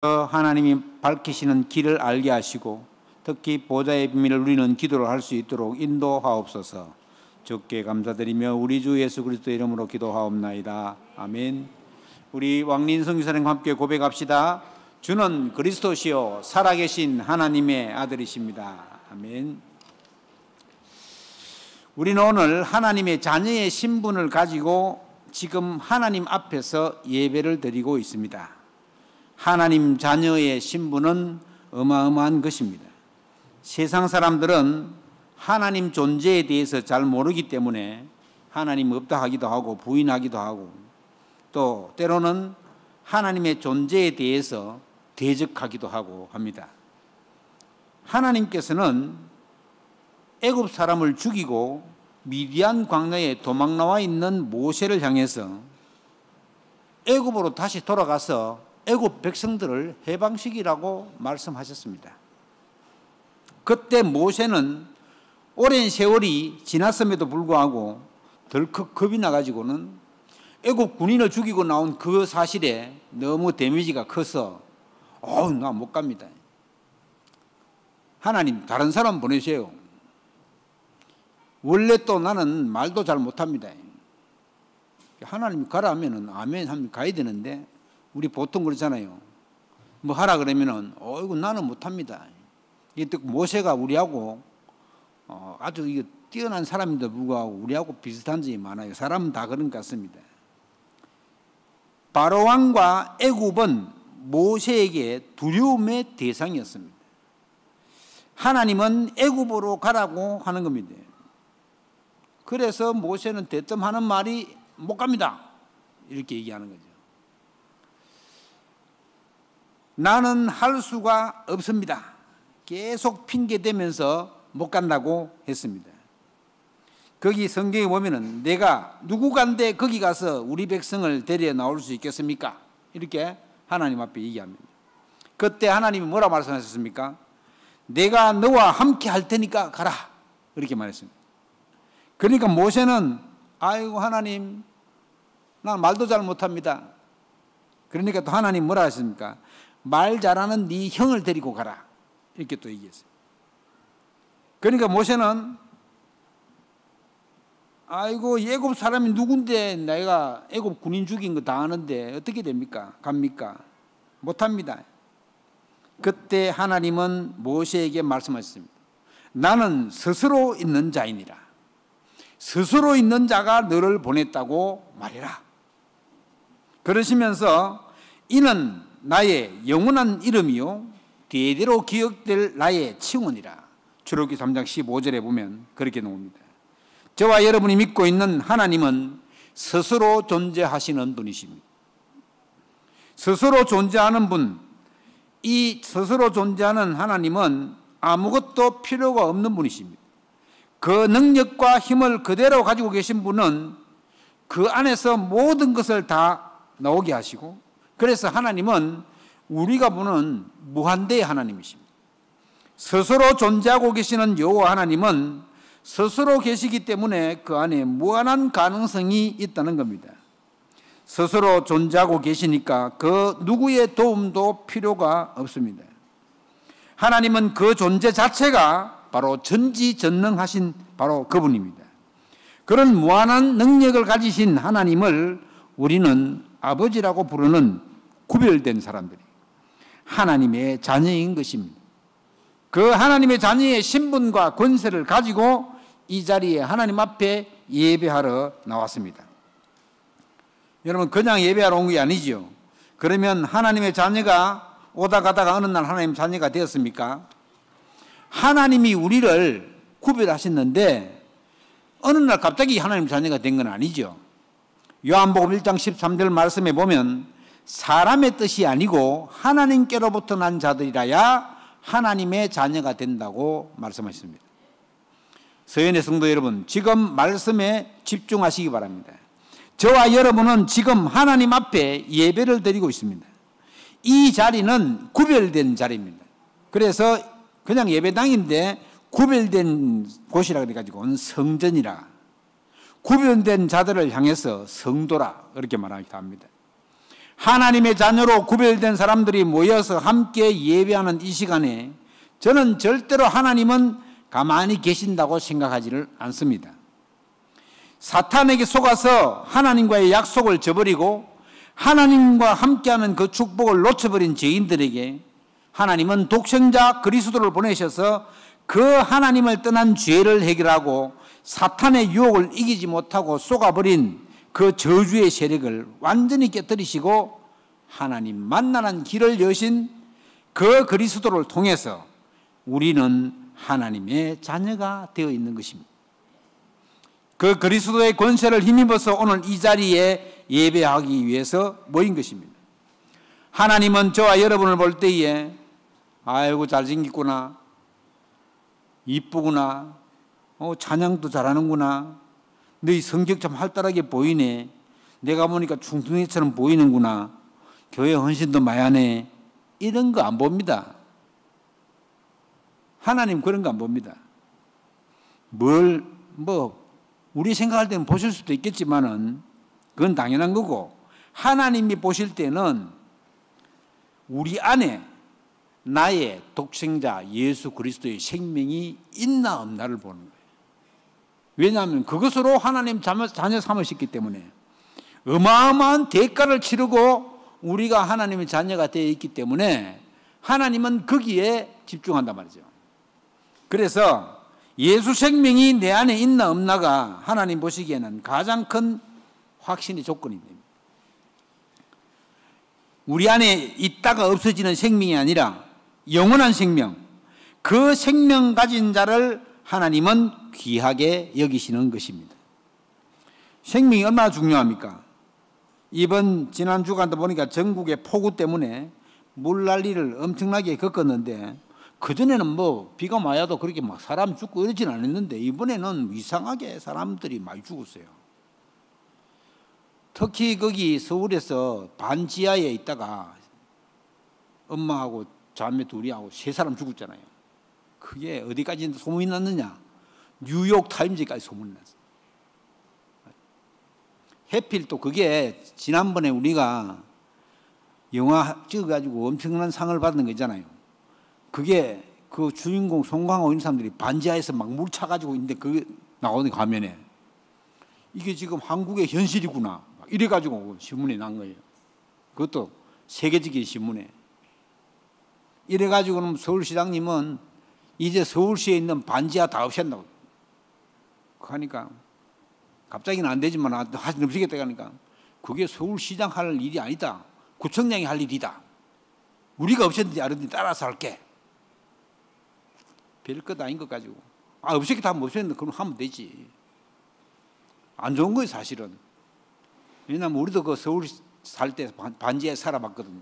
하나님이 밝히시는 길을 알게 하시고 특히 보좌의 비밀을 누리는 기도를 할 수 있도록 인도하옵소서. 주께 감사드리며 우리 주 예수 그리스도의 이름으로 기도하옵나이다. 아멘. 우리 왕린 선교사님과 함께 고백합시다. 주는 그리스도시요 살아계신 하나님의 아들이십니다. 아멘. 우리는 오늘 하나님의 자녀의 신분을 가지고 지금 하나님 앞에서 예배를 드리고 있습니다. 하나님 자녀의 신분은 어마어마한 것입니다. 세상 사람들은 하나님 존재에 대해서 잘 모르기 때문에 하나님 없다 하기도 하고 부인하기도 하고 또 때로는 하나님의 존재에 대해서 대적하기도 하고 합니다. 하나님께서는 애굽 사람을 죽이고 미디안 광야에 도망 나와 있는 모세를 향해서 애굽으로 다시 돌아가서 애굽 백성들을 해방시키라고 말씀하셨습니다. 그때 모세는 오랜 세월이 지났음에도 불구하고 덜컥 겁이 나가지고는 애굽 군인을 죽이고 나온 그 사실에 너무 데미지가 커서 나 못 갑니다. 하나님 다른 사람 보내세요. 원래 또 나는 말도 잘 못합니다. 하나님이 가라 하면은 아멘 하면 가야 되는데 우리 보통 그렇잖아요. 뭐 하라 그러면은 이거 나는 못합니다. 이때 모세가 우리하고 아주 이게 뛰어난 사람인데도 불구하고 우리하고 비슷한 점이 많아요. 사람은 다 그런 것 같습니다. 바로 왕과 애굽은 모세에게 두려움의 대상이었습니다. 하나님은 애굽으로 가라고 하는 겁니다. 그래서 모세는 대뜸 하는 말이 못 갑니다. 이렇게 얘기하는 거죠. 나는 할 수가 없습니다. 계속 핑계대면서 못 간다고 했습니다. 거기 성경에 보면은 내가 누구간데 거기 가서 우리 백성을 데려 나올 수 있겠습니까? 이렇게 하나님 앞에 얘기합니다. 그때 하나님이 뭐라 말씀하셨습니까? 내가 너와 함께 할 테니까 가라. 이렇게 말했습니다. 그러니까 모세는 아이고 하나님 난 말도 잘 못합니다. 그러니까 또 하나님 뭐라 하십니까? 말 잘하는 네 형을 데리고 가라. 이렇게 또 얘기했어요. 그러니까 모세는 아이고 애굽 사람이 누군데 내가 애굽 군인 죽인 거 다 아는데 어떻게 됩니까? 갑니까? 못합니다. 그때 하나님은 모세에게 말씀하셨습니다. 나는 스스로 있는 자이니라. 스스로 있는 자가 너를 보냈다고 말해라. 그러시면서 이는 나의 영원한 이름이요 대대로 기억될 나의 칭언이라. 출애굽기 3장 15절에 보면 그렇게 나옵니다. 저와 여러분이 믿고 있는 하나님은 스스로 존재하시는 분이십니다. 스스로 존재하는 분, 이 스스로 존재하는 하나님은 아무것도 필요가 없는 분이십니다. 그 능력과 힘을 그대로 가지고 계신 분은 그 안에서 모든 것을 다 나오게 하시고, 그래서 하나님은 우리가 보는 무한대의 하나님이십니다. 스스로 존재하고 계시는 여호와 하나님은 스스로 계시기 때문에 그 안에 무한한 가능성이 있다는 겁니다. 스스로 존재하고 계시니까 그 누구의 도움도 필요가 없습니다. 하나님은 그 존재 자체가 바로 전지전능하신 바로 그분입니다. 그런 무한한 능력을 가지신 하나님을 우리는 아버지라고 부르는 구별된 사람들이 하나님의 자녀인 것입니다. 그 하나님의 자녀의 신분과 권세를 가지고 이 자리에 하나님 앞에 예배하러 나왔습니다. 여러분 그냥 예배하러 온 게 아니죠. 그러면 하나님의 자녀가 오다 가다가 어느 날 하나님 자녀가 되었습니까? 하나님이 우리를 구별하셨는데 어느 날 갑자기 하나님 자녀가 된 건 아니죠. 요한복음 1장 13절 말씀에 보면 사람의 뜻이 아니고 하나님께로부터 난 자들이라야 하나님의 자녀가 된다고 말씀하셨습니다. 서연의 성도 여러분, 지금 말씀에 집중하시기 바랍니다. 저와 여러분은 지금 하나님 앞에 예배를 드리고 있습니다. 이 자리는 구별된 자리입니다. 그래서 그냥 예배당인데 구별된 곳이라 그래가지고 성전이라, 구별된 자들을 향해서 성도라 그렇게 말하기도 합니다. 하나님의 자녀로 구별된 사람들이 모여서 함께 예배하는 이 시간에 저는 절대로 하나님은 가만히 계신다고 생각하지를 않습니다. 사탄에게 속아서 하나님과의 약속을 저버리고 하나님과 함께하는 그 축복을 놓쳐버린 죄인들에게 하나님은 독생자 그리스도를 보내셔서 그 하나님을 떠난 죄를 해결하고 사탄의 유혹을 이기지 못하고 쏘가버린 그 저주의 세력을 완전히 깨뜨리시고 하나님 만나는 길을 여신 그 그리스도를 통해서 우리는 하나님의 자녀가 되어 있는 것입니다. 그 그리스도의 권세를 힘입어서 오늘 이 자리에 예배하기 위해서 모인 것입니다. 하나님은 저와 여러분을 볼 때에 아이고 잘생겼구나, 이쁘구나, 찬양도 잘하는구나, 너희 성격 참 활달하게 보이네, 내가 보니까 충성이처럼 보이는구나, 교회 헌신도 많이 하네, 이런 거 안 봅니다. 하나님 그런 거 안 봅니다. 우리 생각할 때는 보실 수도 있겠지만은 그건 당연한 거고, 하나님이 보실 때는 우리 안에 나의 독생자 예수 그리스도의 생명이 있나 없나를 보는 거예요. 왜냐하면 그것으로 하나님 자녀 삼으셨기 때문에 어마어마한 대가를 치르고 우리가 하나님의 자녀가 되어 있기 때문에 하나님은 거기에 집중한단 말이죠. 그래서 예수 생명이 내 안에 있나 없나가 하나님 보시기에는 가장 큰 확신의 조건입니다. 우리 안에 있다가 없어지는 생명이 아니라 영원한 생명, 그 생명 가진 자를 하나님은 귀하게 여기시는 것입니다. 생명이 얼마나 중요합니까? 지난 주간도 보니까 전국의 폭우 때문에 물난리를 엄청나게 겪었는데, 그전에는 비가 많이 와도 그렇게 막 사람 죽고 이러진 않았는데 이번에는 이상하게 사람들이 많이 죽었어요. 특히 거기 서울에서 반지하에 있다가 엄마하고 자매 둘이하고 3사람 죽었잖아요. 그게 어디까지 소문이 났느냐? 뉴욕 타임즈까지 소문이 났어요. 해필 또 그게 지난번에 우리가 영화 찍어가지고 엄청난 상을 받은 거 있잖아요. 그게 그 주인공 송강호 이런 사람들이 반지하에서 막 물 차가지고 있는데 그게 나오는 화면에 이게 지금 한국의 현실이구나 이래가지고 신문에 난 거예요. 그것도 세계적인 신문에. 이래가지고는 서울시장님은 이제 서울시에 있는 반지하 다 없앤다고 하니까, 갑자기는 안 되지만 하지 없애겠다 하니까, 그게 서울시장 할 일이 아니다, 구청장이 할 일이다, 우리가 없앤지 안 없앤지 따라서 할게. 별것 아닌 것 가지고 없애겠다 하면 없애는데 그럼 하면 되지. 안 좋은 거예요 사실은. 왜냐하면 우리도 그 서울 살 때 반지하에 살아봤거든요.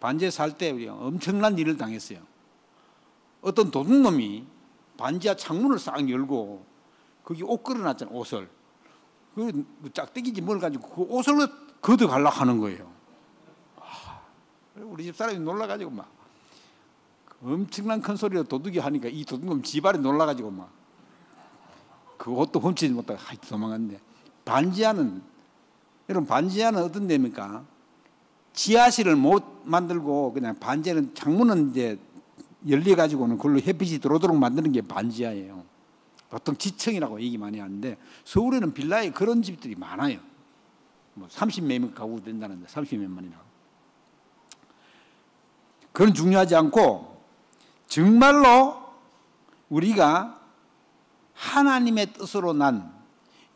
반지하에 살 때 우리 엄청난 일을 당했어요. 어떤 도둑놈이 반지하 창문을 싹 열고 거기 옷 걸어놨잖아요. 옷을 그 짝대기인지 뭘 가지고 그 옷을 걷어가려고 하는 거예요. 우리 집 사람이 놀라가지고 막 엄청난 큰 소리로 도둑이 하니까 이 도둑놈 집안에 놀라가지고 막 그 옷도 훔치지 못하고 도망갔는데, 여러분 반지하는 어떤 데입니까? 지하실을 못 만들고 그냥 반지하는 창문은 이제 열려가지고는 그걸로 햇빛이 들어오도록 만드는 게 반지하예요. 보통 지층이라고 얘기 많이 하는데 서울에는 빌라에 그런 집들이 많아요. 30매면 가구 된다는데 30매만이라고. 그건 중요하지 않고 정말로 우리가 하나님의 뜻으로 난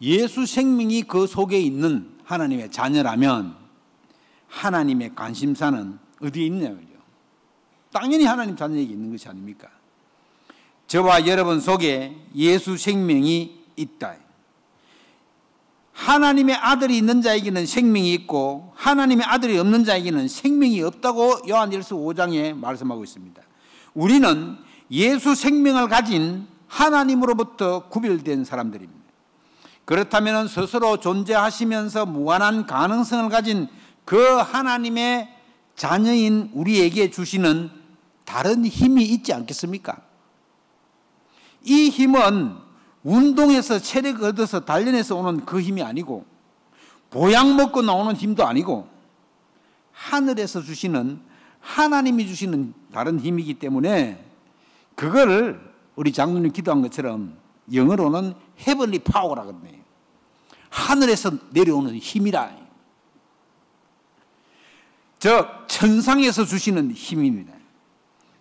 예수 생명이 그 속에 있는 하나님의 자녀라면 하나님의 관심사는 어디에 있냐고요. 당연히 하나님 자녀에게 있는 것이 아닙니까? 저와 여러분 속에 예수 생명이 있다. 하나님의 아들이 있는 자에게는 생명이 있고 하나님의 아들이 없는 자에게는 생명이 없다고 요한일서 5장에 말씀하고 있습니다. 우리는 예수 생명을 가진 하나님으로부터 구별된 사람들입니다. 그렇다면 스스로 존재하시면서 무한한 가능성을 가진 그 하나님의 자녀인 우리에게 주시는 다른 힘이 있지 않겠습니까? 이 힘은 운동에서 체력을 얻어서 단련해서 오는 그 힘이 아니고 보약 먹고 나오는 힘도 아니고 하늘에서 주시는, 하나님이 주시는 다른 힘이기 때문에 그거를 우리 장로님 기도한 것처럼 영어로는 헤븐리 파워라 그러네요. 하늘에서 내려오는 힘이라. 저 천상에서 주시는 힘입니다.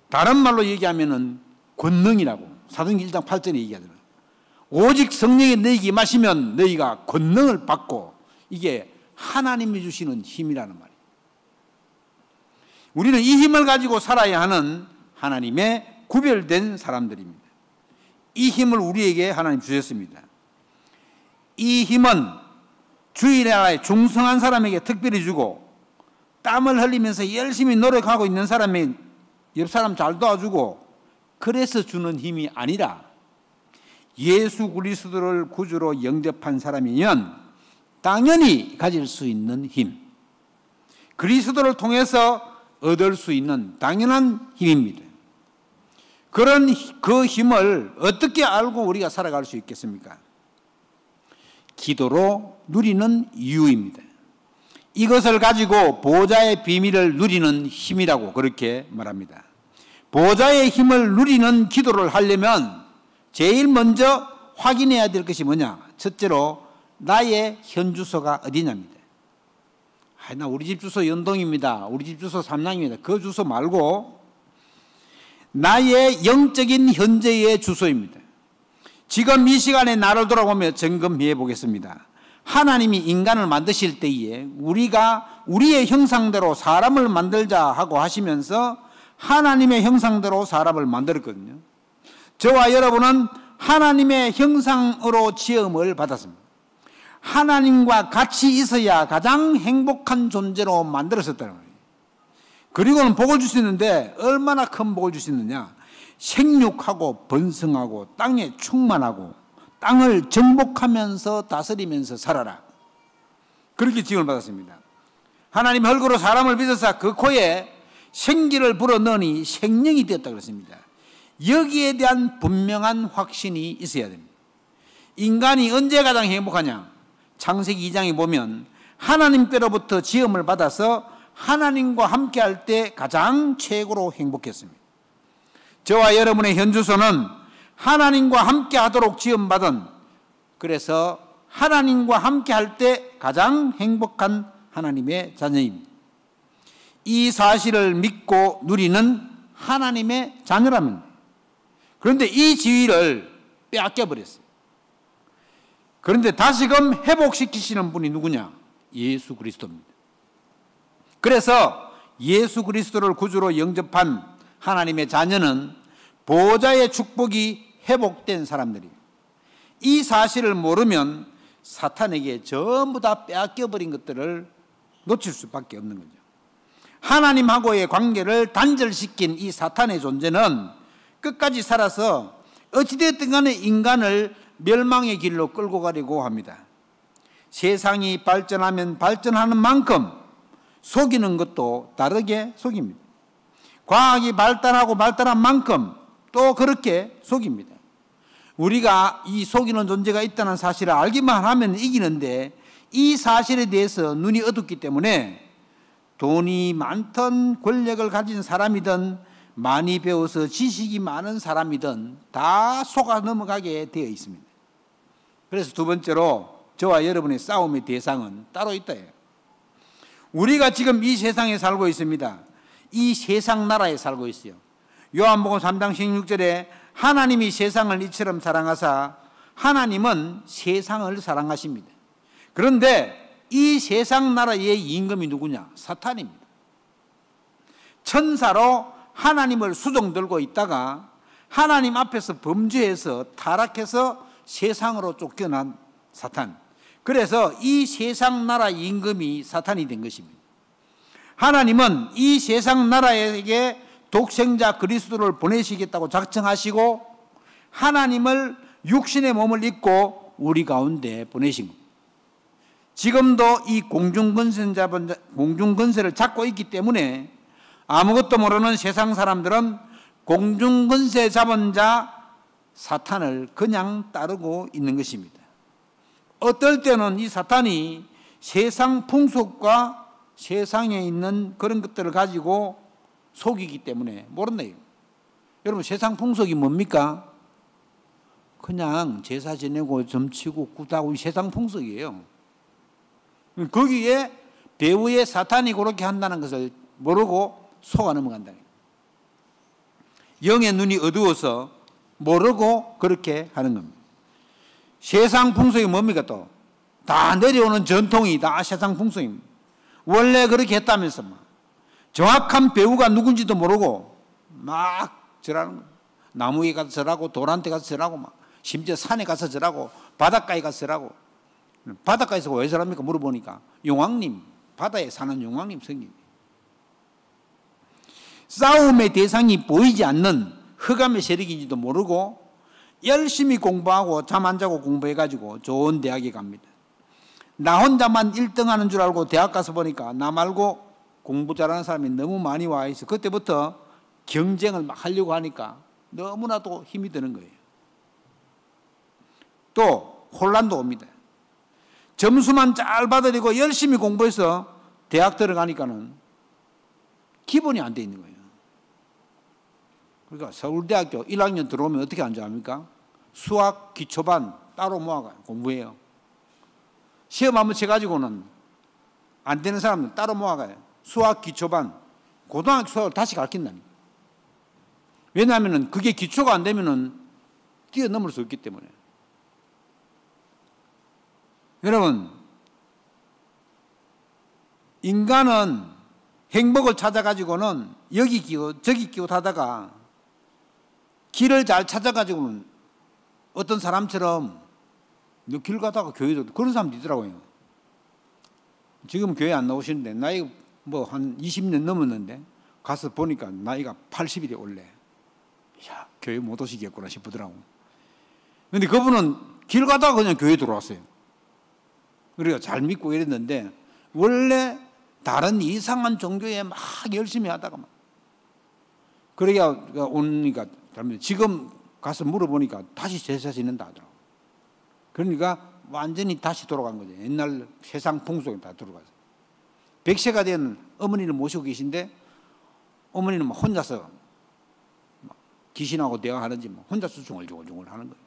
다른 말로 얘기하면은 권능이라고 사도행전 1장 8절에 얘기하잖아요. 오직 성령이 너희에게 임하시면 너희가 권능을 받고, 이게 하나님이 주시는 힘이라는 말이에요. 우리는 이 힘을 가지고 살아야 하는 하나님의 구별된 사람들입니다. 이 힘을 우리에게 하나님 주셨습니다. 이 힘은 주일에 중성한 사람에게 특별히 주고, 땀을 흘리면서 열심히 노력하고 있는 사람이 옆 사람 잘 도와주고 그래서 주는 힘이 아니라, 예수 그리스도를 구주로 영접한 사람이면 당연히 가질 수 있는 힘, 그리스도를 통해서 얻을 수 있는 당연한 힘입니다. 그런 그 힘을 어떻게 알고 우리가 살아갈 수 있겠습니까? 기도로 누리는 이유입니다. 이것을 가지고 보좌의 비밀을 누리는 힘이라고 그렇게 말합니다. 보좌의 힘을 누리는 기도를 하려면 제일 먼저 확인해야 될 것이 뭐냐? 첫째로 나의 현 주소가 어디냐입니다. 나 우리 집 주소 연동입니다. 우리 집 주소 삼양입니다. 그 주소 말고 나의 영적인 현재의 주소입니다. 지금 이 시간에 나를 돌아보며 점검해 보겠습니다. 하나님이 인간을 만드실 때에 우리가 우리의 형상대로 사람을 만들자 하고 하시면서 하나님의 형상대로 사람을 만들었거든요. 저와 여러분은 하나님의 형상으로 지음을 받았습니다. 하나님과 같이 있어야 가장 행복한 존재로 만들어졌다는 거예요. 그리고는 복을 주시는데 얼마나 큰 복을 주시느냐? 생육하고 번성하고 땅에 충만하고 땅을 정복하면서 다스리면서 살아라. 그렇게 지음을 받았습니다. 하나님 흙으로 사람을 빚어서 그 코에 생기를 불어넣으니 생명이 되었다 그랬습니다. 여기에 대한 분명한 확신이 있어야 됩니다. 인간이 언제 가장 행복하냐? 창세기 2장에 보면 하나님께로부터 지음을 받아서 하나님과 함께할 때 가장 최고로 행복했습니다. 저와 여러분의 현 주소는 하나님과 함께하도록 지음받은, 그래서 하나님과 함께할 때 가장 행복한 하나님의 자녀입니다. 이 사실을 믿고 누리는 하나님의 자녀라면, 그런데 이 지위를 빼앗겨버렸어요. 그런데 다시금 회복시키시는 분이 누구냐? 예수 그리스도입니다. 그래서 예수 그리스도를 구주로 영접한 하나님의 자녀는 보좌의 축복이 회복된 사람들이에요. 이 사실을 모르면 사탄에게 전부 다 빼앗겨버린 것들을 놓칠 수밖에 없는 거죠. 하나님하고의 관계를 단절시킨 이 사탄의 존재는 끝까지 살아서 어찌됐든 간에 인간을 멸망의 길로 끌고 가려고 합니다. 세상이 발전하면 발전하는 만큼 속이는 것도 다르게 속입니다. 과학이 발달하고 발달한 만큼 또 그렇게 속입니다. 우리가 이 속이는 존재가 있다는 사실을 알기만 하면 이기는데, 이 사실에 대해서 눈이 어둡기 때문에 돈이 많던 권력을 가진 사람이든 많이 배워서 지식이 많은 사람이든 다 속아 넘어가게 되어 있습니다. 그래서 두 번째로 저와 여러분의 싸움의 대상은 따로 있다 해요. 우리가 지금 이 세상에 살고 있습니다. 이 세상 나라에 살고 있어요. 요한복음 3장 16절에 하나님이 세상을 이처럼 사랑하사, 하나님은 세상을 사랑하십니다. 그런데 이 세상 나라의 임금이 누구냐? 사탄입니다. 천사로 하나님을 수종 들고 있다가 하나님 앞에서 범죄해서 타락해서 세상으로 쫓겨난 사탄. 그래서 이 세상 나라 임금이 사탄이 된 것입니다. 하나님은 이 세상 나라에게 독생자 그리스도를 보내시겠다고 작정하시고 하나님을 육신의 몸을 입고 우리 가운데 보내신 겁니다. 지금도 이 공중권세를 잡고 있기 때문에 아무것도 모르는 세상 사람들은 공중권세 잡은 자 사탄을 그냥 따르고 있는 것입니다. 어떨 때는 이 사탄이 세상 풍속과 세상에 있는 그런 것들을 가지고 속이기 때문에 모른대요. 여러분, 세상 풍속이 뭡니까? 그냥 제사 지내고 점치고 굿하고 이 세상 풍속이에요. 거기에 배후에 사탄이 그렇게 한다는 것을 모르고 속아 넘어간다. 영의 눈이 어두워서 모르고 그렇게 하는 겁니다. 세상 풍속이 뭡니까 또? 다 내려오는 전통이 다 세상 풍속입니다. 원래 그렇게 했다면서 막 정확한 배우가 누군지도 모르고 막 절하는 거예요. 나무에 가서 절하고 돌한테 가서 절하고 막 심지어 산에 가서 절하고 바닷가에 가서 절하고. 바닷가에서 왜 절합니까? 물어보니까 용왕님, 바다에 사는 용왕님 성님. 싸움의 대상이 보이지 않는 흑암의 세력인지도 모르고 열심히 공부하고 잠 안 자고 공부해가지고 좋은 대학에 갑니다. 나 혼자만 1등 하는 줄 알고 대학 가서 보니까 나 말고 공부 잘하는 사람이 너무 많이 와 있어. 그때부터 경쟁을 막 하려고 하니까 너무나도 힘이 드는 거예요. 또 혼란도 옵니다. 점수만 잘 받아들이고 열심히 공부해서 대학 들어가니까는 기본이 안 돼 있는 거예요. 그러니까 서울대학교 1학년 들어오면 어떻게 하는지 압니까? 수학 기초반 따로 모아가요. 공부해요. 시험 한번 쳐가지고는 안 되는 사람은 따로 모아가요. 수학 기초반, 고등학교 수학을 다시 가르친다니까. 왜냐하면 그게 기초가 안 되면은 뛰어넘을 수 없기 때문에. 여러분, 인간은 행복을 찾아가지고는 여기 끼고 저기 끼고 하다가 길을 잘 찾아가지고는 어떤 사람처럼 길 가다가 교회도 그런 사람도 있더라고요. 지금 교회 안 나오시는데 나이가 뭐 한 20년 넘었는데 가서 보니까 나이가 80일이 올래. 야, 교회 못 오시겠구나 싶더라고. 근데 그분은 길 가다가 그냥 교회 들어왔어요. 그래서 잘 믿고 이랬는데 원래 다른 이상한 종교에 막 열심히 하다가 막 그래야 오니까 지금 가서 물어보니까 다시 제사 지낸다 하더라고. 그러니까 완전히 다시 돌아간 거죠. 옛날 세상 풍속에 다 들어가서. 100세가 된 어머니를 모시고 계신데 어머니는 막 혼자서 막 귀신하고 대화하는지 막 혼자서 중얼중얼 하는 거예요.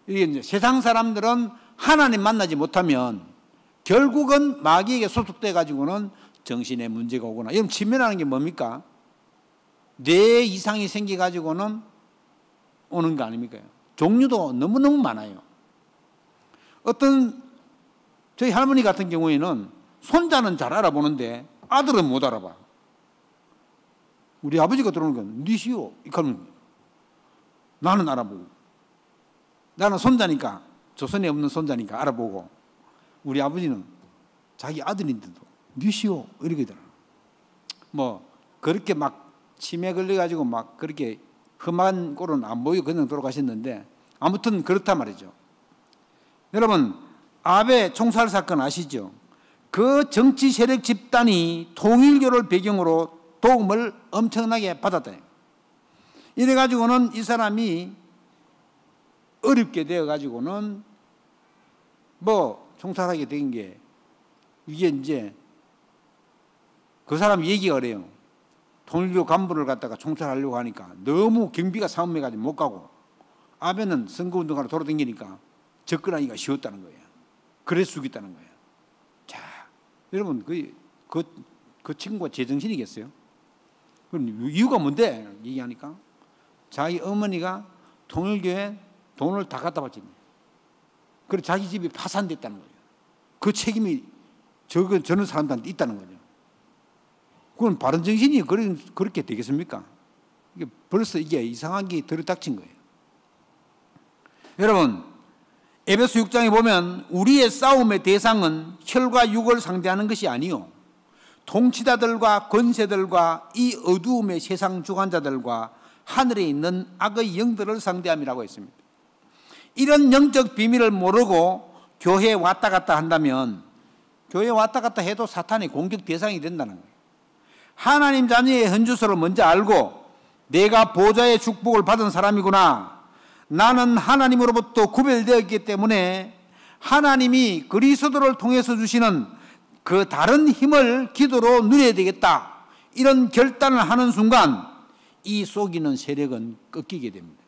이게 이제 세상 사람들은 하나님 만나지 못하면 결국은 마귀에게 소속돼 가지고는 정신에 문제가 오거나 이런 직면하는 게 뭡니까? 뇌 이상이 생겨 가지고는 오는 거 아닙니까? 종류도 너무너무 많아요. 어떤 저희 할머니 같은 경우에는 손자는 잘 알아보는데 아들은 못 알아봐. 우리 아버지가 들어오는 건 니시오. 이러면 나는 알아보고 나는 손자니까 조선에 없는 손자니까 알아보고 우리 아버지는 자기 아들인데도 니시오 이렇게 들어. 뭐 그렇게 막 치매 걸려가지고 막 그렇게 험한 꼴은 안 보이고 그냥 돌아가셨는데 아무튼 그렇단 말이죠. 여러분 아베 총살 사건 아시죠? 그 정치 세력 집단이 통일교를 배경으로 도움을 엄청나게 받았다. 이래가지고는 이 사람이 어렵게 되어가지고는 뭐 총살하게 된 게 이게 이제 그 사람 얘기가 그래요. 통일교 간부를 갖다가 총살하려고 하니까 너무 경비가 삼엄해가지고 못 가고 아베는 선거운동하러 돌아다니니까 접근하기가 쉬웠다는 거예요. 그래서 죽였다는 거예요. 자, 여러분 그 친구가 제정신이겠어요? 그럼 이유가 뭔데? 얘기하니까 자기 어머니가 통일교에 돈을 다 갖다 바칩니다. 그래서 자기 집이 파산됐다는 거예요. 그 책임이 저는 사람들한테 있다는 거죠. 그건 바른 정신이 그렇게 되겠습니까? 벌써 이게 이상한 게 들이닥친 거예요. 여러분, 에베소 6장에 보면 우리의 싸움의 대상은 혈과 육을 상대하는 것이 아니요 통치자들과 권세들과 이 어두움의 세상 주관자들과 하늘에 있는 악의 영들을 상대함이라고 했습니다. 이런 영적 비밀을 모르고 교회에 왔다 갔다 한다면 교회에 왔다 갔다 해도 사탄의 공격 대상이 된다는 거예요. 하나님 자녀의 헌주소를 먼저 알고 내가 보좌의 축복을 받은 사람이구나. 나는 하나님으로부터 구별되었기 때문에 하나님이 그리스도를 통해서 주시는 그 다른 힘을 기도로 누려야 되겠다, 이런 결단을 하는 순간 이 속이는 세력은 꺾이게 됩니다.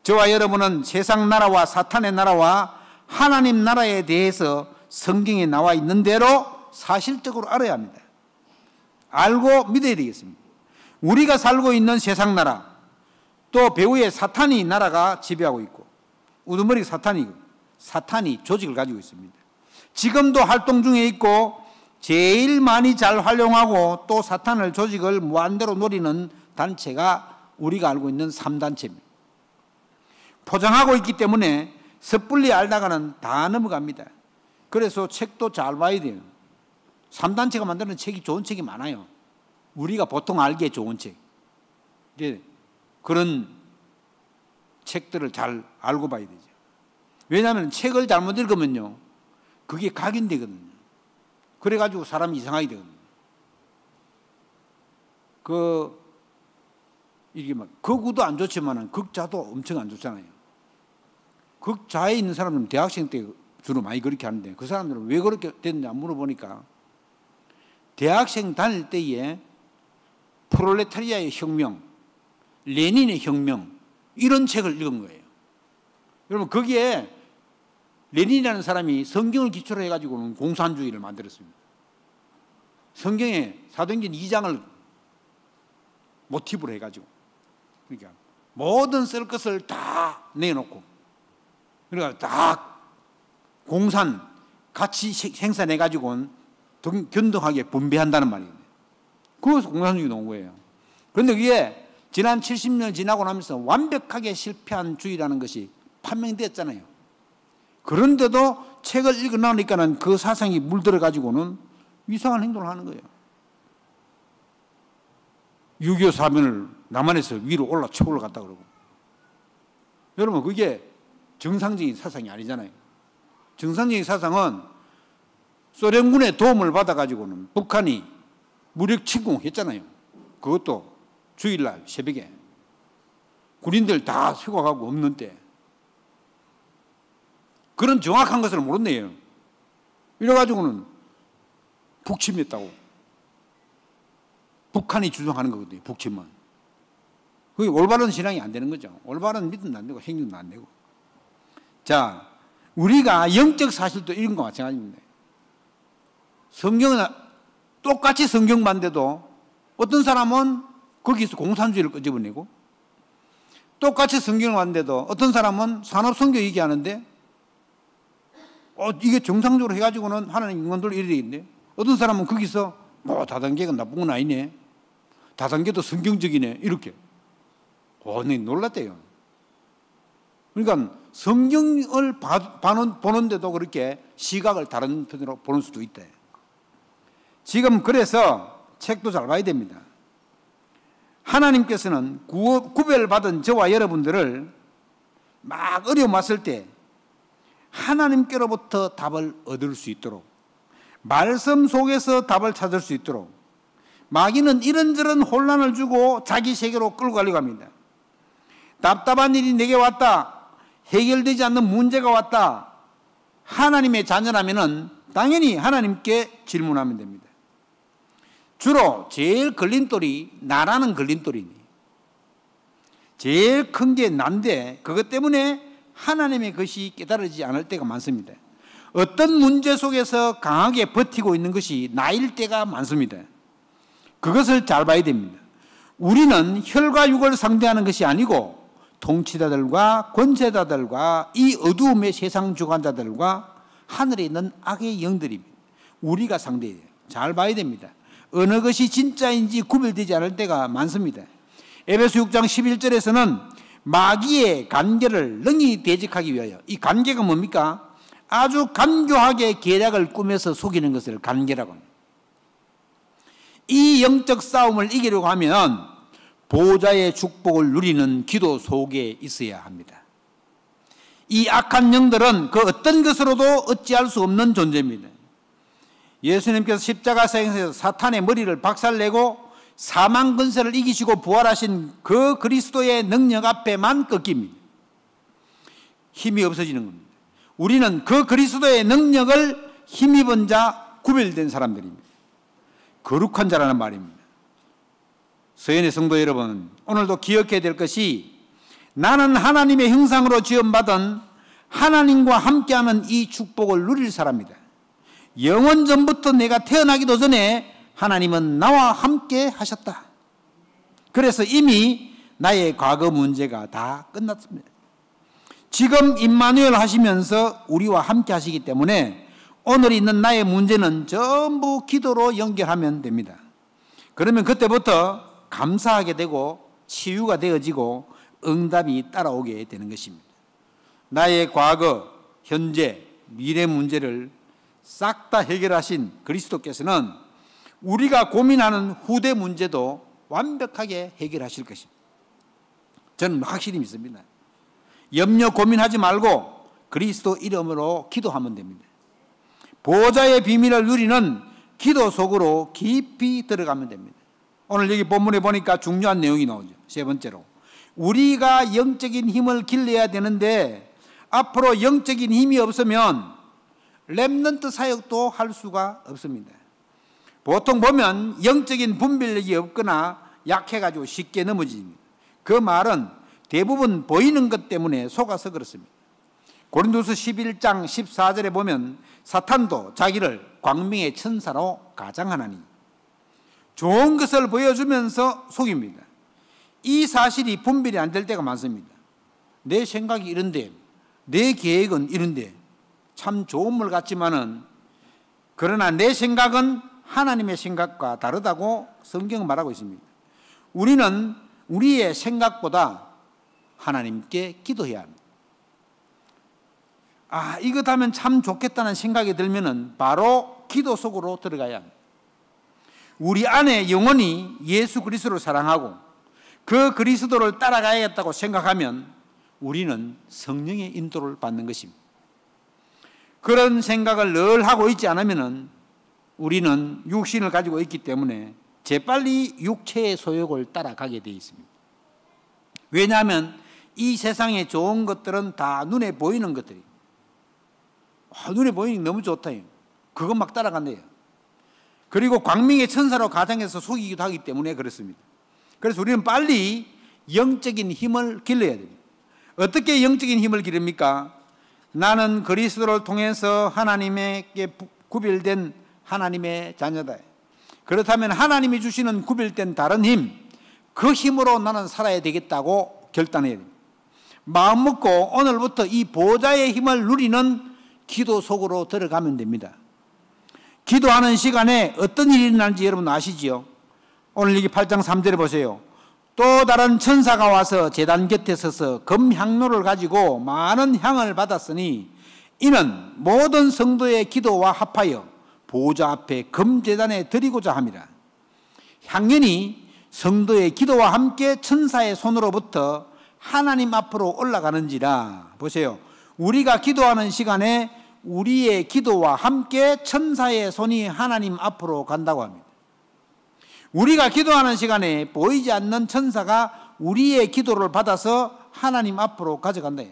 저와 여러분은 세상 나라와 사탄의 나라와 하나님 나라에 대해서 성경에 나와 있는 대로 사실적으로 알아야 합니다. 알고 믿어야 되겠습니다. 우리가 살고 있는 세상 나라, 또 배후에 사탄이 나라가 지배하고 있고, 우두머리 사탄이 조직을 가지고 있습니다. 지금도 활동 중에 있고 제일 많이 잘 활용하고 또 사탄을 조직을 무한대로 노리는 단체가 우리가 알고 있는 3단체입니다. 포장하고 있기 때문에 섣불리 알다가는 다 넘어갑니다. 그래서 책도 잘 봐야 돼요. 3단체가 만드는 책이 좋은 책이 많아요. 우리가 보통 알기에 좋은 책. 그런 책들을 잘 알고 봐야 되죠. 왜냐하면 책을 잘못 읽으면요, 그게 각인되거든요. 그래가지고 사람이 이상하게 되거든요. 이게 막, 극우도 안 좋지만 극자도 엄청 안 좋잖아요. 극자에 있는 사람들은 대학생 때 주로 많이 그렇게 하는데, 그 사람들은 왜 그렇게 됐느냐 물어보니까 대학생 다닐 때에 프롤레타리아의 혁명, 레닌의 혁명, 이런 책을 읽은 거예요. 여러분, 거기에 레닌이라는 사람이 성경을 기초로 해가지고는 공산주의를 만들었습니다. 성경에 사도행전 2장을 모티브로 해가지고, 그러니까 모든 쓸 것을 다 내놓고, 그러니까 다 공산 같이 생산해가지고는 균등하게 분배한다는 말이에요. 그래서 공산주의가 나온 거예요. 그런데 그게 지난 70년 지나고 나면서 완벽하게 실패한 주의라는 것이 판명되었잖아요. 그런데도 책을 읽어 나니까는 그 사상이 물들어 가지고는 이상한 행동을 하는 거예요. 6.25 사변을 남한에서 위로 쳐 올라갔다 그러고. 여러분, 그게 정상적인 사상이 아니잖아요. 정상적인 사상은 소련군의 도움을 받아가지고는 북한이 무력 침공했잖아요. 그것도 주일날 새벽에 군인들 다 휴가가고 없는 때. 그런 정확한 것을 모르네요. 이래가지고는 북침했다고. 북한이 주장하는 거거든요. 북침은. 그게 올바른 신앙이 안 되는 거죠. 올바른 믿음도 안 되고 행동도 안 되고. 자, 우리가 영적 사실도 이런 거 마찬가지입니다. 성경은 똑같이 성경 반대도 어떤 사람은 거기서 공산주의를 끄집어내고, 똑같이 성경을 봤는데도 어떤 사람은 산업성경 얘기하는데 이게 정상적으로 해가지고는 하나님 인간들 이래야 되겠네. 어떤 사람은 거기서 다단계가 나쁜 건 아니네, 다단계도 성경적이네, 이렇게. 네, 놀랐대요. 그러니까 성경을 보는데도 그렇게 시각을 다른 편으로 보는 수도 있대. 지금 그래서 책도 잘 봐야 됩니다. 하나님께서는 구별받은 저와 여러분들을 막 어려움 왔을 때 하나님께로부터 답을 얻을 수 있도록, 말씀 속에서 답을 찾을 수 있도록, 마귀는 이런저런 혼란을 주고 자기 세계로 끌고 가려고 합니다. 답답한 일이 내게 왔다, 해결되지 않는 문제가 왔다, 하나님의 자녀라면은 당연히 하나님께 질문하면 됩니다. 주로 제일 걸림돌이 나라는 걸림돌이니, 제일 큰 게 난데 그것 때문에 하나님의 것이 깨달아지지 않을 때가 많습니다. 어떤 문제 속에서 강하게 버티고 있는 것이 나일 때가 많습니다. 그것을 잘 봐야 됩니다. 우리는 혈과 육을 상대하는 것이 아니고 통치자들과 권세자들과 이 어두움의 세상 주관자들과 하늘에 있는 악의 영들입니다. 우리가 상대해야 돼요. 잘 봐야 됩니다. 어느 것이 진짜인지 구별되지 않을 때가 많습니다. 에베소 6장 11절에서는 마귀의 간계를 능히 대적하기 위하여, 이 간계가 뭡니까? 아주 간교하게 계략을 꾸며서 속이는 것을 간계라고 합니다. 이 영적 싸움을 이기려고 하면 보호자의 축복을 누리는 기도 속에 있어야 합니다. 이 악한 영들은 그 어떤 것으로도 어찌할 수 없는 존재입니다. 예수님께서 십자가 사형에서 사탄의 머리를 박살내고 사망 근세를 이기시고 부활하신 그 그리스도의 능력 앞에만 꺾입니다. 힘이 없어지는 겁니다. 우리는 그 그리스도의 능력을 힘입은 자, 구별된 사람들입니다. 거룩한 자라는 말입니다. 서연의 성도 여러분, 오늘도 기억해야 될 것이 나는 하나님의 형상으로 지음받은 하나님과 함께하는 이 축복을 누릴 사람이다. 영원 전부터 내가 태어나기도 전에 하나님은 나와 함께 하셨다. 그래서 이미 나의 과거 문제가 다 끝났습니다. 지금 임마누엘 하시면서 우리와 함께 하시기 때문에 오늘 있는 나의 문제는 전부 기도로 연결하면 됩니다. 그러면 그때부터 감사하게 되고 치유가 되어지고 응답이 따라오게 되는 것입니다. 나의 과거, 현재, 미래 문제를 싹 다 해결하신 그리스도께서는 우리가 고민하는 후대 문제도 완벽하게 해결하실 것입니다. 저는 확실히 믿습니다. 염려 고민하지 말고 그리스도 이름으로 기도하면 됩니다. 보좌의 비밀을 누리는 기도 속으로 깊이 들어가면 됩니다. 오늘 여기 본문에 보니까 중요한 내용이 나오죠. 세 번째로, 우리가 영적인 힘을 길러야 되는데 앞으로 영적인 힘이 없으면 렘넌트 사역도 할 수가 없습니다. 보통 보면 영적인 분별력이 없거나 약해가지고 쉽게 넘어집니다. 그 말은 대부분 보이는 것 때문에 속아서 그렇습니다. 고린도서 11장 14절에 보면 사탄도 자기를 광명의 천사로 가장하나니 좋은 것을 보여주면서 속입니다. 이 사실이 분별이 안 될 때가 많습니다. 내 생각이 이런데, 내 계획은 이런데 참 좋은 물 같지만은, 그러나 내 생각은 하나님의 생각과 다르다고 성경은 말하고 있습니다. 우리는 우리의 생각보다 하나님께 기도해야 합니다. 이것 하면 참 좋겠다는 생각이 들면은 바로 기도 속으로 들어가야 합니다. 우리 안에 영원히 예수 그리스도를 사랑하고 그 그리스도를 따라가야겠다고 생각하면 우리는 성령의 인도를 받는 것입니다. 그런 생각을 늘 하고 있지 않으면은 우리는 육신을 가지고 있기 때문에 재빨리 육체의 소욕을 따라가게 되어 있습니다. 왜냐하면 이 세상에 좋은 것들은 다 눈에 보이는 것들이에요. 눈에 보이니 너무 좋다. 그것 막 따라간대요. 그리고 광명의 천사로 가장해서 속이기도 하기 때문에 그렇습니다. 그래서 우리는 빨리 영적인 힘을 길러야 됩니다. 어떻게 영적인 힘을 기릅니까? 나는 그리스도를 통해서 하나님에게 구별된 하나님의 자녀다. 그렇다면 하나님이 주시는 구별된 다른 힘, 그 힘으로 나는 살아야 되겠다고 결단해야 됩니다. 마음 먹고 오늘부터 이 보좌의 힘을 누리는 기도 속으로 들어가면 됩니다. 기도하는 시간에 어떤 일이 일어나는지 여러분 아시지요? 오늘 여기 8장 3절에 보세요. 또 다른 천사가 와서 제단 곁에 서서 금향로를 가지고 많은 향을 받았으니 이는 모든 성도의 기도와 합하여 보좌 앞에 금제단에 드리고자 함이라. 향연이 성도의 기도와 함께 천사의 손으로부터 하나님 앞으로 올라가는지라. 보세요. 우리가 기도하는 시간에 우리의 기도와 함께 천사의 손이 하나님 앞으로 간다고 합니다. 우리가 기도하는 시간에 보이지 않는 천사가 우리의 기도를 받아서 하나님 앞으로 가져간다.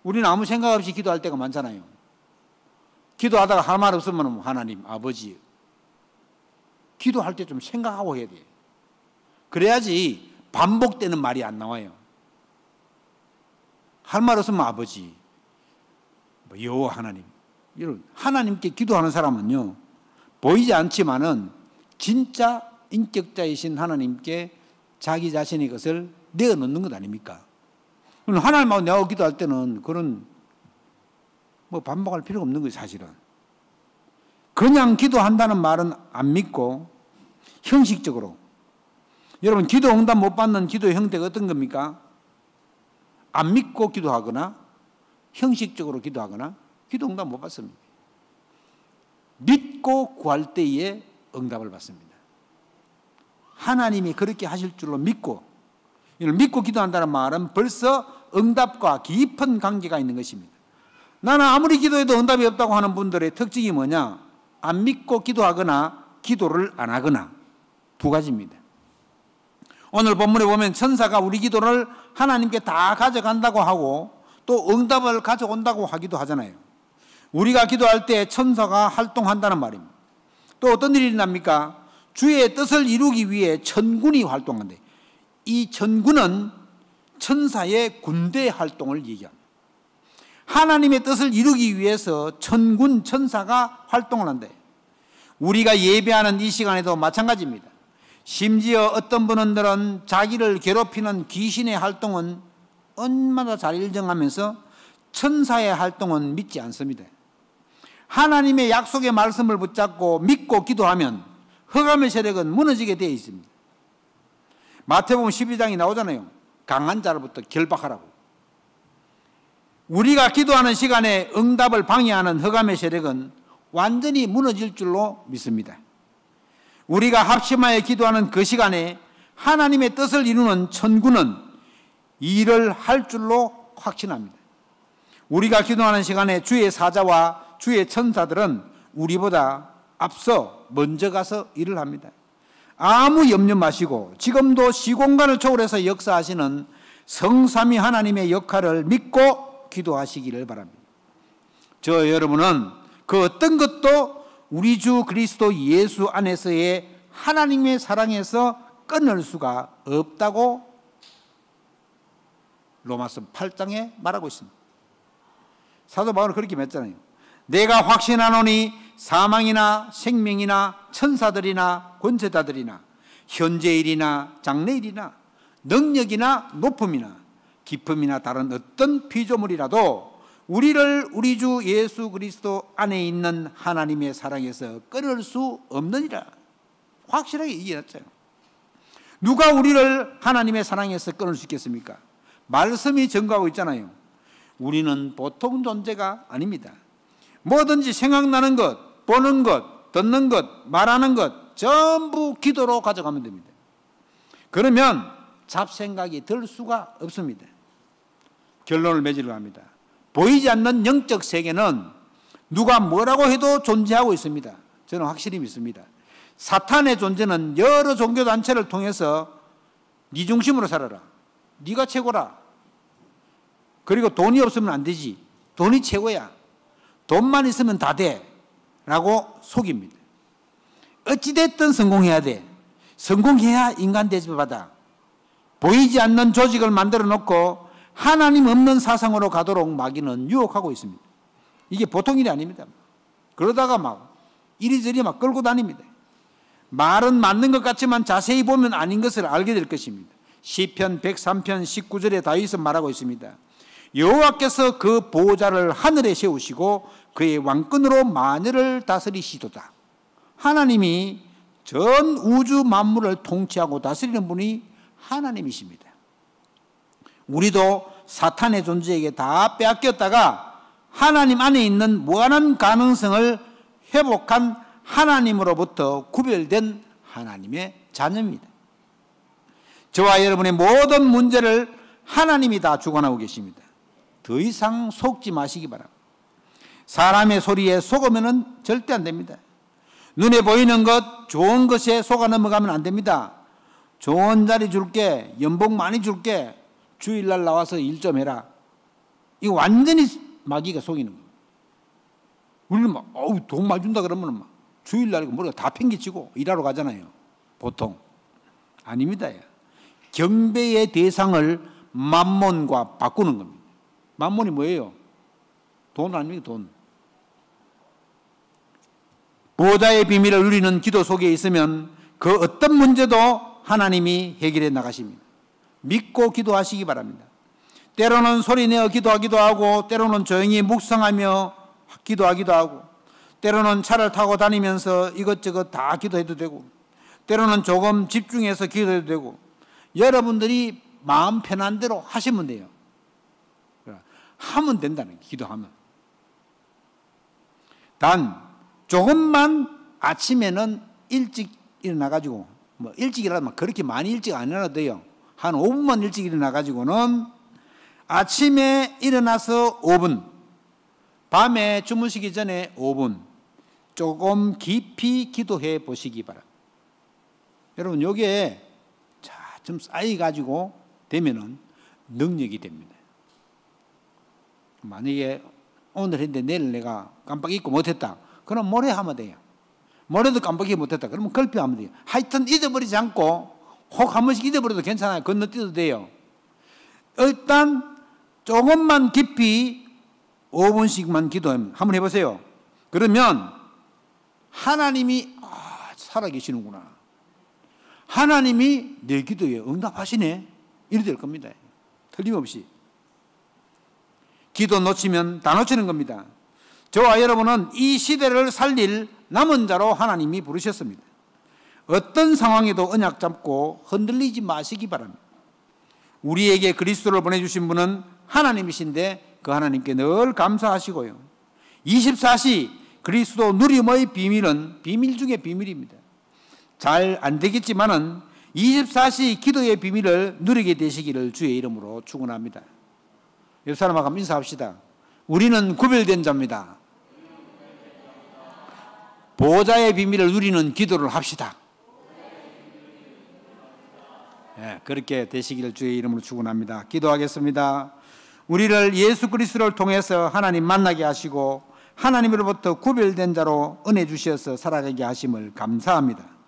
우리는 아무 생각 없이 기도할 때가 많잖아요. 기도하다가 할 말 없으면 하나님, 아버지. 기도할 때 좀 생각하고 해야 돼요. 그래야지 반복되는 말이 안 나와요. 할 말 없으면 아버지, 여호와 하나님. 이런 하나님께 기도하는 사람은요, 보이지 않지만은 진짜 인격자이신 하나님께 자기 자신의 것을 내어놓는 것 아닙니까? 하나님하고 내가 기도할 때는 그런 반복할 필요가 없는 거예요, 사실은. 그냥 기도한다는 말은 안 믿고 형식적으로. 여러분, 기도 응답 못 받는 기도의 형태가 어떤 겁니까? 안 믿고 기도하거나 형식적으로 기도하거나 기도 응답 못 받습니다. 믿고 구할 때에 응답을 받습니다. 하나님이 그렇게 하실 줄로 믿고, 이걸 믿고 기도한다는 말은 벌써 응답과 깊은 관계가 있는 것입니다. 나는 아무리 기도해도 응답이 없다고 하는 분들의 특징이 뭐냐? 안 믿고 기도하거나 기도를 안 하거나 두 가지입니다. 오늘 본문에 보면 천사가 우리 기도를 하나님께 다 가져간다고 하고 또 응답을 가져온다고 하기도 하잖아요. 우리가 기도할 때 천사가 활동한다는 말입니다. 또 어떤 일이 납니까? 주의 뜻을 이루기 위해 천군이 활동한대. 이 천군은 천사의 군대 활동을 얘기합니다. 하나님의 뜻을 이루기 위해서 천군 천사가 활동을 한대. 우리가 예배하는 이 시간에도 마찬가지입니다. 심지어 어떤 분들은 자기를 괴롭히는 귀신의 활동은 얼마나 잘 일정하면서 천사의 활동은 믿지 않습니다. 하나님의 약속의 말씀을 붙잡고 믿고 기도하면 흑암의 세력은 무너지게 되어 있습니다. 마태복음 12장이 나오잖아요. 강한 자로부터 결박하라고. 우리가 기도하는 시간에 응답을 방해하는 흑암의 세력은 완전히 무너질 줄로 믿습니다. 우리가 합심하여 기도하는 그 시간에 하나님의 뜻을 이루는 천군은 일을 할 줄로 확신합니다. 우리가 기도하는 시간에 주의 사자와 주의 천사들은 우리보다 앞서 먼저 가서 일을 합니다. 아무 염려 마시고 지금도 시공간을 초월해서 역사하시는 성삼위 하나님의 역할을 믿고 기도하시기를 바랍니다. 저 여러분은 그 어떤 것도 우리 주 그리스도 예수 안에서의 하나님의 사랑에서 끊을 수가 없다고 로마서 8장에 말하고 있습니다. 사도 바울은 그렇게 맺잖아요. 내가 확신하노니 사망이나 생명이나 천사들이나 권세자들이나 현재일이나 장래일이나 능력이나 높음이나 깊음이나 다른 어떤 피조물이라도 우리를 우리 주 예수 그리스도 안에 있는 하나님의 사랑에서 끊을 수 없느니라. 확실하게 얘기했잖아요. 누가 우리를 하나님의 사랑에서 끊을 수 있겠습니까? 말씀이 증거하고 있잖아요. 우리는 보통 존재가 아닙니다. 뭐든지 생각나는 것, 보는 것, 듣는 것, 말하는 것 전부 기도로 가져가면 됩니다. 그러면 잡생각이 들 수가 없습니다. 결론을 맺으려 합니다. 보이지 않는 영적 세계는 누가 뭐라고 해도 존재하고 있습니다. 저는 확실히 믿습니다. 사탄의 존재는 여러 종교단체를 통해서 네 중심으로 살아라. 네가 최고라. 그리고 돈이 없으면 안 되지. 돈이 최고야. 돈만 있으면 다 돼. 라고 속입니다. 어찌됐든 성공해야 돼. 성공해야 인간 대접받아. 보이지 않는 조직을 만들어 놓고 하나님 없는 사상으로 가도록 마귀는 유혹하고 있습니다. 이게 보통 일이 아닙니다. 그러다가 막 이리저리 막 끌고 다닙니다. 말은 맞는 것 같지만 자세히 보면 아닌 것을 알게 될 것입니다. 시편 103편 19절에 다윗은 말하고 있습니다. 여호와께서 그 보호자를 하늘에 세우시고 그의 왕권으로 만유를 다스리시도다. 하나님이 전 우주 만물을 통치하고 다스리는 분이 하나님이십니다. 우리도 사탄의 존재에게 다 빼앗겼다가 하나님 안에 있는 무한한 가능성을 회복한 하나님으로부터 구별된 하나님의 자녀입니다. 저와 여러분의 모든 문제를 하나님이 다 주관하고 계십니다. 더 이상 속지 마시기 바랍니다. 사람의 소리에 속으면 절대 안 됩니다. 눈에 보이는 것, 좋은 것에 속아 넘어가면 안 됩니다. 좋은 자리 줄게, 연봉 많이 줄게, 주일날 나와서 일 좀 해라. 이거 완전히 마귀가 속이는 거예요. 우리는 막, 돈 많이 준다 그러면 막 주일날 머리가 다 팽개치고 일하러 가잖아요. 보통. 아닙니다. 경배의 대상을 만몬과 바꾸는 겁니다. 만몬이 뭐예요? 돈 아닙니까? 돈. 보호자의 비밀을 누리는 기도 속에 있으면 그 어떤 문제도 하나님이 해결해 나가십니다. 믿고 기도하시기 바랍니다. 때로는 소리내어 기도하기도 하고 때로는 조용히 묵상하며 기도하기도 하고 때로는 차를 타고 다니면서 이것저것 다 기도해도 되고 때로는 조금 집중해서 기도해도 되고 여러분들이 마음 편한 대로 하시면 돼요. 하면 된다는 거예요. 기도하면. 단 조금만 아침에는 일찍 일어나가지고 뭐 일찍 일어나면 그렇게 많이 일찍 안 일어나도 돼요. 한 5분만 일찍 일어나가지고는 아침에 일어나서 5분, 밤에 주무시기 전에 5분 조금 깊이 기도해 보시기 바랍니다. 여러분 여기에 좀 쌓여가지고 되면은 능력이 됩니다. 만약에 오늘 했는데 내일 내가 깜빡 잊고 못했다. 그럼 모레 하면 돼요. 모레도 깜빡이 못했다. 그러면 걸피하면 돼요. 하여튼 잊어버리지 않고 혹 한 번씩 잊어버려도 괜찮아요. 건너뛰어도 돼요. 일단 조금만 깊이 5분씩만 기도하면 한번 해보세요. 그러면 하나님이 살아계시는구나. 하나님이 내 기도에 응답하시네. 이래 될 겁니다. 틀림없이. 기도 놓치면 다 놓치는 겁니다. 저와 여러분은 이 시대를 살릴 남은 자로 하나님이 부르셨습니다. 어떤 상황에도 언약 잡고 흔들리지 마시기 바랍니다. 우리에게 그리스도를 보내주신 분은 하나님이신데 그 하나님께 늘 감사하시고요. 24시 그리스도 누림의 비밀은 비밀 중에 비밀입니다. 잘 안 되겠지만은 24시 기도의 비밀을 누리게 되시기를 주의 이름으로 축원합니다. 옆 사람하고 한번 인사합시다. 우리는 구별된 자입니다. 보호자의 비밀을 누리는 기도를 합시다. 네, 그렇게 되시기를 주의 이름으로 축원합니다. 기도하겠습니다. 우리를 예수 그리스도를 통해서 하나님 만나게 하시고 하나님으로부터 구별된 자로 은혜 주셔서 살아가게 하심을 감사합니다.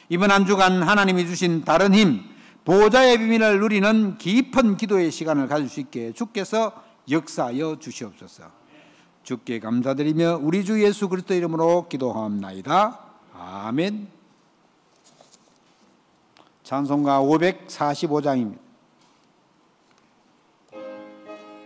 이번 한 주간 하나님이 주신 다른 힘, 보호자의 비밀을 누리는 깊은 기도의 시간을 가질 수 있게 주께서 역사하여 주시옵소서. 주께 감사드리며 우리 주 예수 그리스도 이름으로 기도하옵나이다. 아멘. 찬송가 545장입니다.